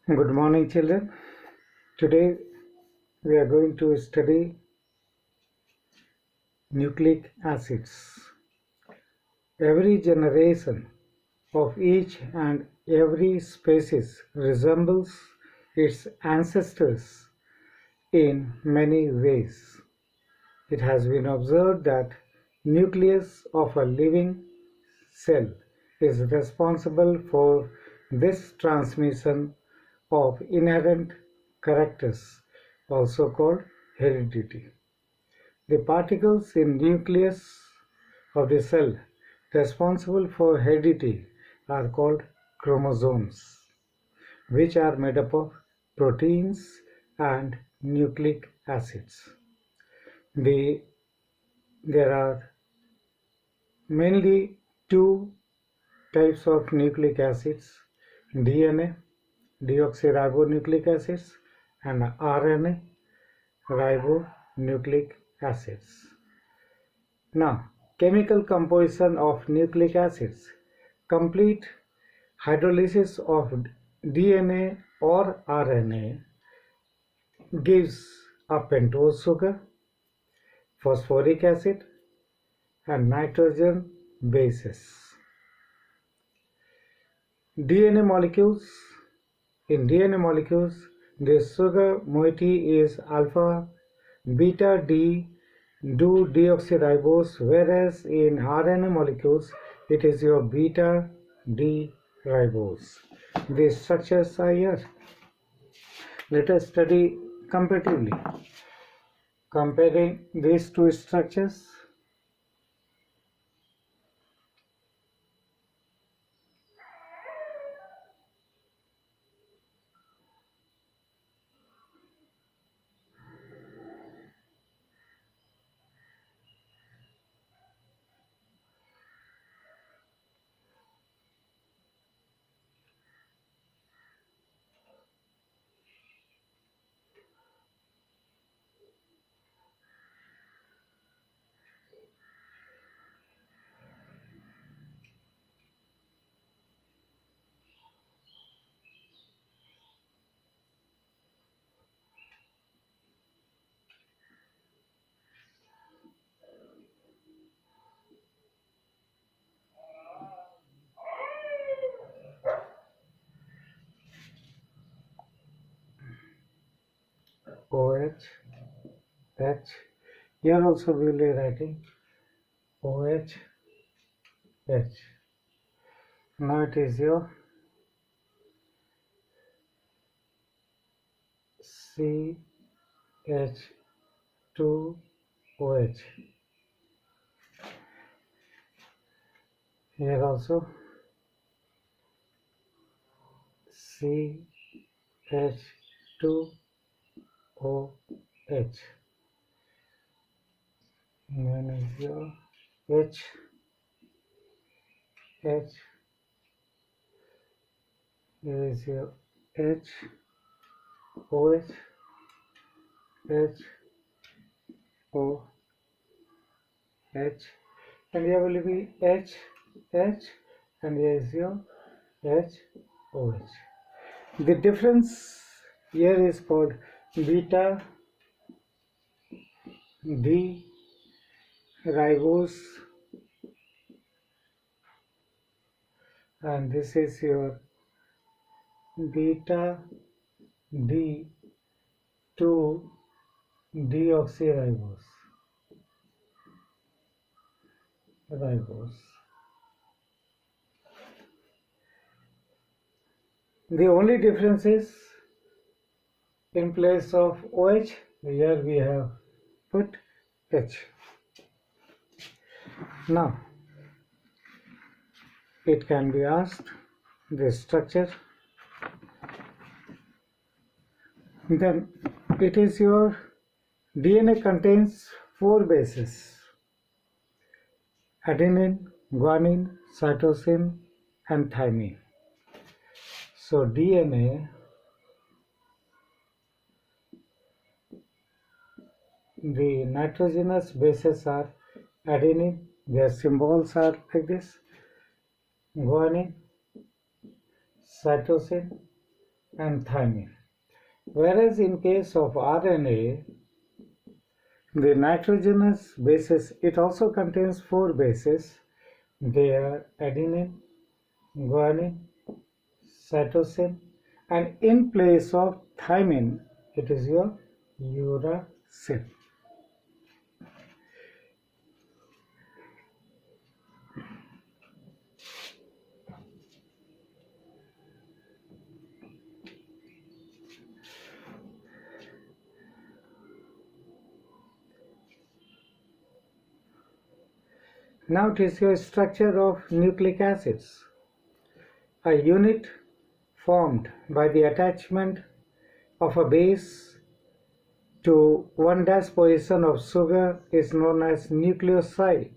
Good morning, children. Today we are going to study nucleic acids. Every generation of each and every species resembles its ancestors in many ways. It has been observed that nucleus of a living cell is responsible for this transmission of inherent characters, also called heredity. The particles in nucleus of the cell responsible for heredity are called chromosomes, which are made up of proteins and nucleic acids. There are mainly two types of nucleic acids: DNA, deoxyribonucleic acids, and RNA, ribonucleic acids. Now, chemical composition of nucleic acids. Complete hydrolysis of DNA or RNA gives a pentose sugar, phosphoric acid, and nitrogen bases. DNA molecules. In DNA molecules, the sugar moiety is alpha beta D do deoxyribose, whereas in RNA molecules it is your beta D ribose. These structures are here. Let us study comparatively. Comparing these two structures, OH, H. Here also we will be writing OH, H. Now it is your CH2OH. Here also CH2OH. Then is your H, H. Here is your H, OH, H, O, H, and here will be H, H, and here is your H, OH. The difference here is called beta D ribose, and this is your beta D 2 deoxyribose. The only difference is in place of OH, here we have put H. Now, it can be asked the structure. Then it is your DNA contains 4 bases: adenine, guanine, cytosine, and thymine. So DNA, the nitrogenous bases are adenine, their symbols are like this: guanine, cytosine, and thymine. Whereas in case of RNA, the nitrogenous bases, it also contains four bases. They are adenine, guanine, cytosine, and in place of thymine, it is your uracil. Now it is your structure of nucleic acids. A unit formed by the attachment of a base to one dash position of sugar is known as nucleoside.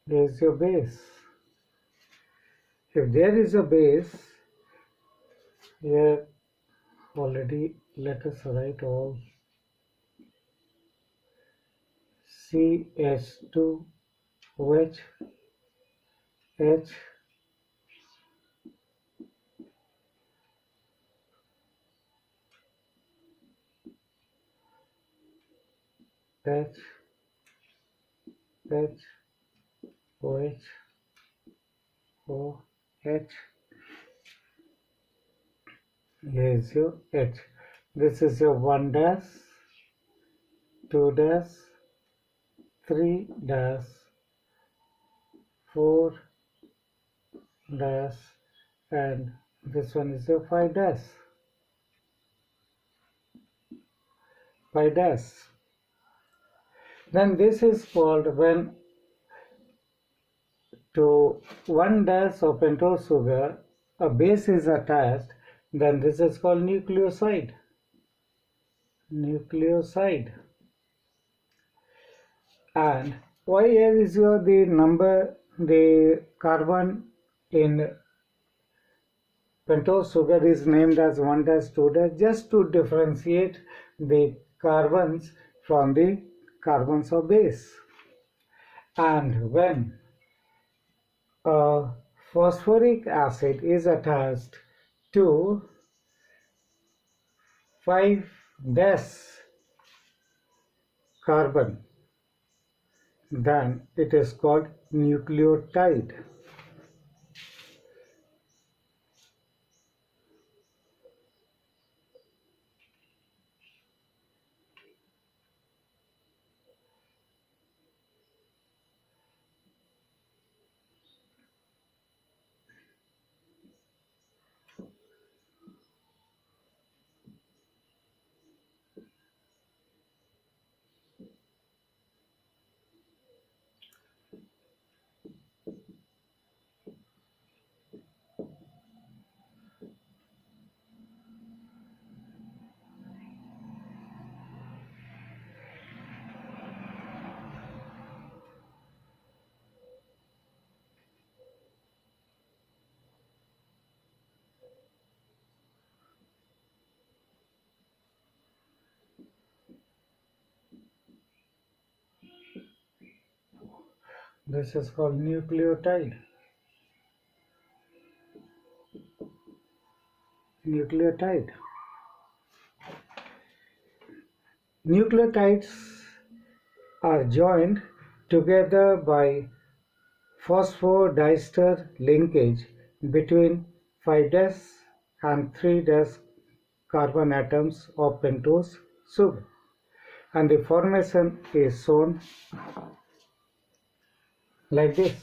There is your base. If there is a base, here already let us write all CH2OH, H, H, H, OH, OH. Here is your H. This is your 1 dash, 2 dash, 3 dash, 4 dash, and this one is your 5 dash. 5 dash. Then this is called when to 1 dash of pentose sugar a base is attached, then this is called nucleoside. Nucleoside. And why here is your the number, the carbon in pentose sugar is named as 1 dash 2 dash, just to differentiate the carbons from the carbons of base. And when a phosphoric acid is attached to 5 dash carbon, then it is called nucleotide. This is called nucleotide. Nucleotide. Nucleotides are joined together by phosphodiester linkage between 5 dash and 3 dash carbon atoms of pentose sugar, and the formation is shown like this.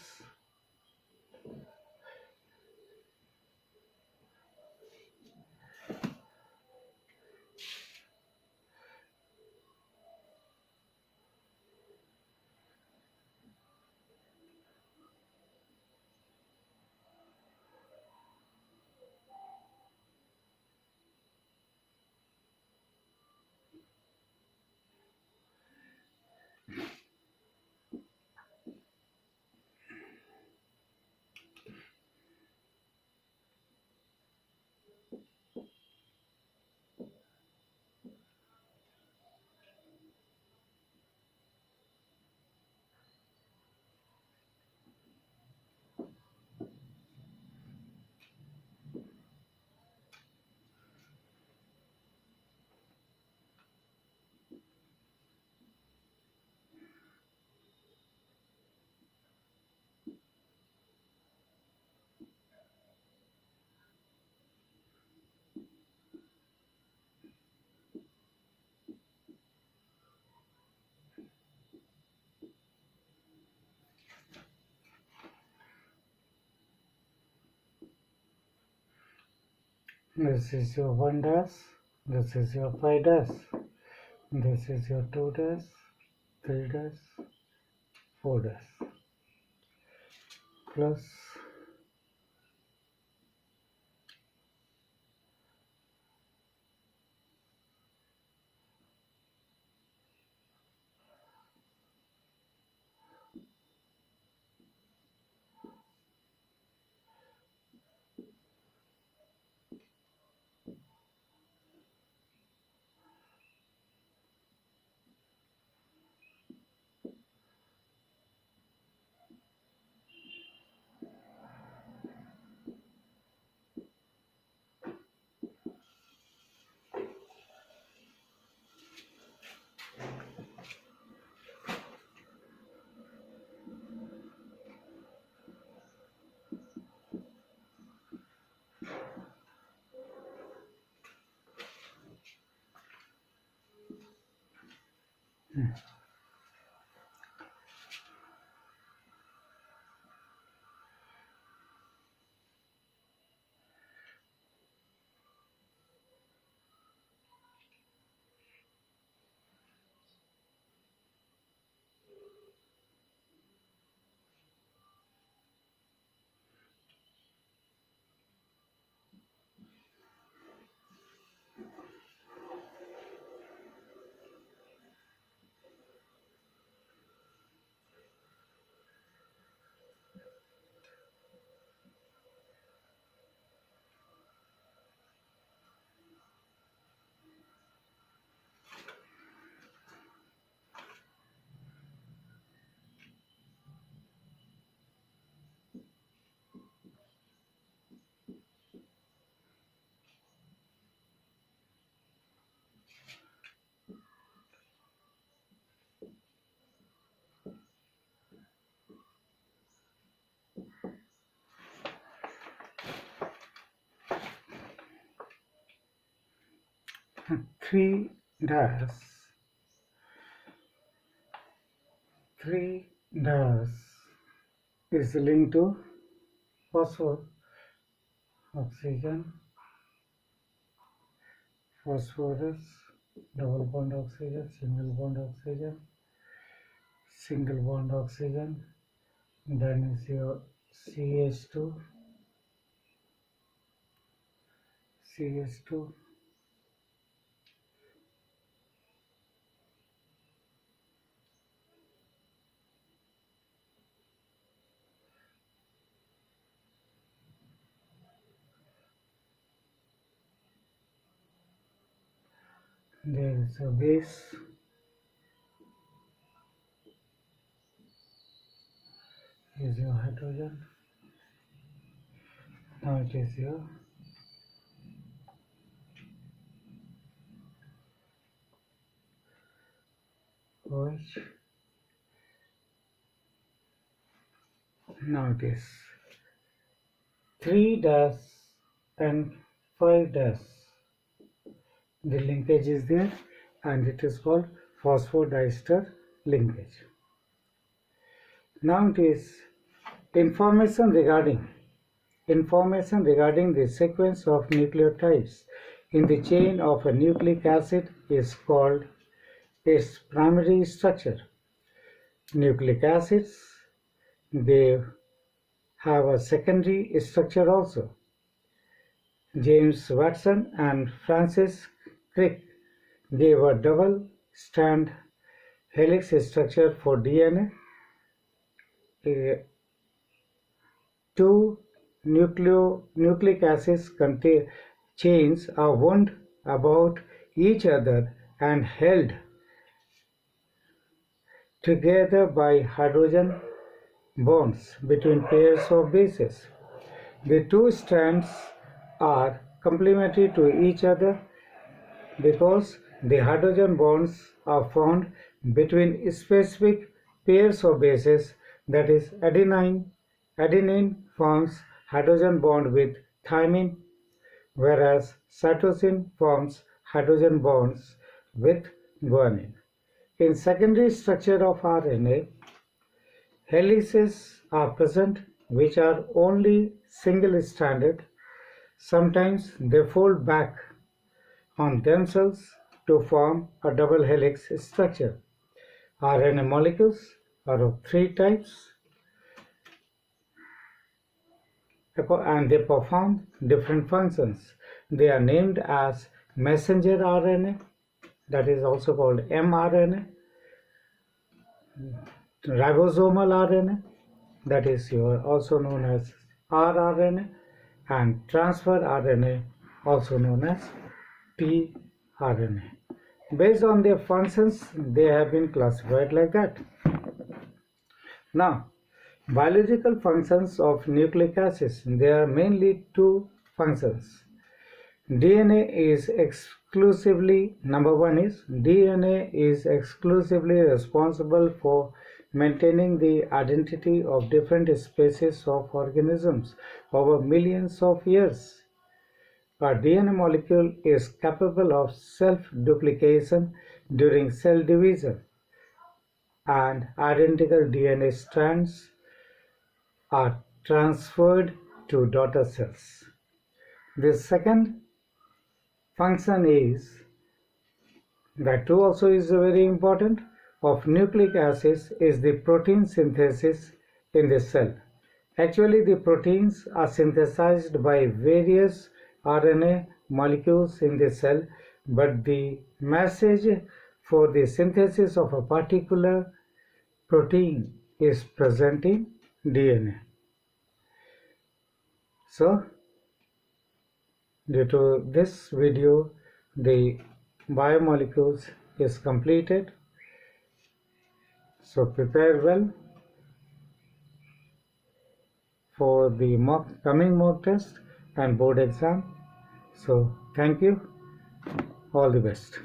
This is your 1 dash, this is your 5 dash, this is your 2 dash, 3 dash, 4 dash, plus 3 dash, 3 dash is linked to phosphor, oxygen, phosphorus, double bond oxygen, single bond oxygen, then is your CH2, CH2, there is a base, is your hydrogen, now it is your OH, now it is 3 dash and 5 dash, the linkage is there and it is called phosphodiester linkage. Now it is information regarding the sequence of nucleotides in the chain of a nucleic acid is called its primary structure. Nucleic acids, they have a secondary structure also. James Watson and Francis Crick gave a double-strand helix structure for DNA. Two nucleic acids chains are wound about each other and held together by hydrogen bonds between pairs of bases. The two strands are complementary to each other because the hydrogen bonds are found between specific pairs of bases, that is adenine forms hydrogen bond with thymine, whereas cytosine forms hydrogen bonds with guanine. In secondary structure of RNA, helices are present which are only single-stranded. Sometimes they fold back on themselves to form a double helix structure. RNA molecules are of three types and they perform different functions. They are named as messenger RNA, that is also called mRNA, ribosomal RNA, that is also known as rRNA, and transfer RNA, also known as tRNA. Based on their functions, they have been classified like that. Now, biological functions of nucleic acids, there are mainly two functions. DNA is exclusively, number one is DNA is exclusively responsible for maintaining the identity of different species of organisms over millions of years. A DNA molecule is capable of self-duplication during cell division, and identical DNA strands are transferred to daughter cells. The second function is, that too also is very important, of nucleic acids is the protein synthesis in the cell. Actually, the proteins are synthesized by various RNA molecules in the cell, but the message for the synthesis of a particular protein is present in DNA. So, due to this video, the biomolecules is completed. So prepare well for the coming mock test and board exam. So thank you. All the best.